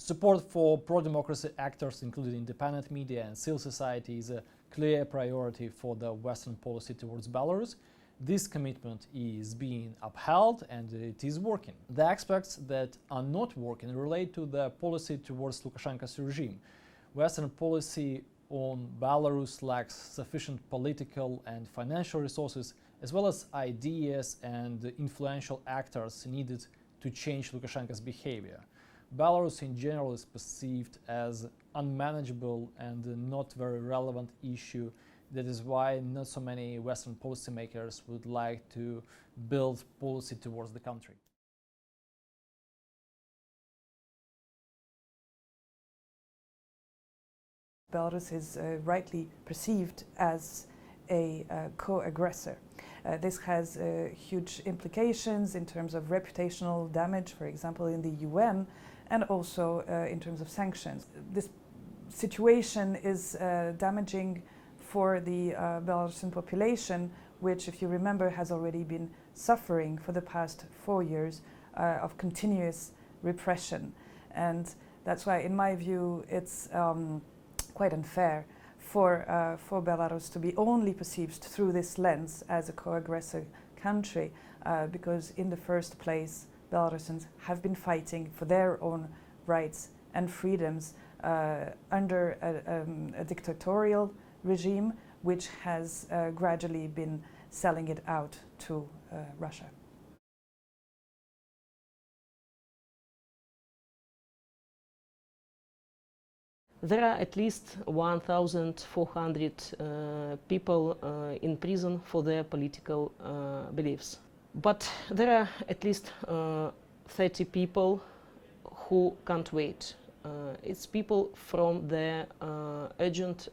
Support for pro-democracy actors, including independent media and civil society, is a clear priority for the Western policy towards Belarus. This commitment is being upheld and it is working. The aspects that are not working relate to the policy towards Lukashenko's regime. Western policy on Belarus lacks sufficient political and financial resources, as well as ideas and influential actors needed to change Lukashenko's behavior. Belarus in general is perceived as unmanageable and not very relevant issue. That is why not so many Western policymakers would like to build policy towards the country. Belarus is rightly perceived as a co-aggressor. This has huge implications in terms of reputational damage, for example, in the UN, and also in terms of sanctions. This situation is damaging for the Belarusian population, which, if you remember, has already been suffering for the past 4 years of continuous repression. And that's why, in my view, it's quite unfair for Belarus to be only perceived through this lens as a co-aggressor country, because in the first place, Belarusians have been fighting for their own rights and freedoms under a dictatorial regime which has gradually been selling it out to Russia. There are at least 1,400 people in prison for their political beliefs. But there are at least 30 people who can't wait. It's people from the urgent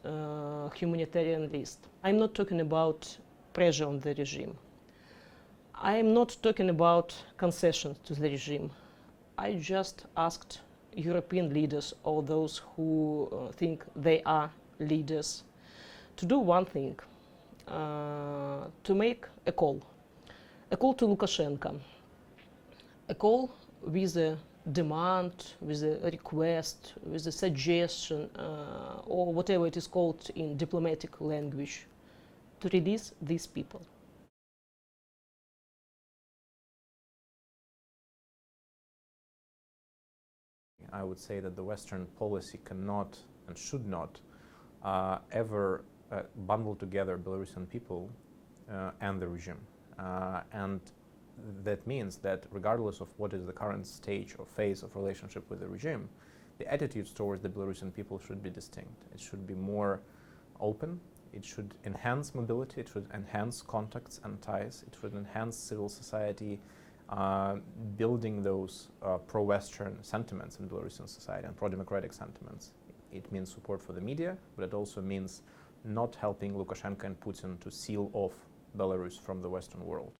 humanitarian list. I'm not talking about pressure on the regime. I'm not talking about concessions to the regime. I just asked European leaders, or those who think they are leaders, to do one thing, to make a call to Lukashenko, a call with a demand, with a request, with a suggestion, or whatever it is called in diplomatic language, to release these people. I would say that the Western policy cannot and should not ever bundle together Belarusian people and the regime. And that means that regardless of what is the current stage or phase of relationship with the regime, the attitudes towards the Belarusian people should be distinct. It should be more open, it should enhance mobility, it should enhance contacts and ties, it should enhance civil society, building those pro-Western sentiments in Belarusian society and pro-democratic sentiments. It means support for the media, but it also means not helping Lukashenko and Putin to seal off Belarus from the Western world.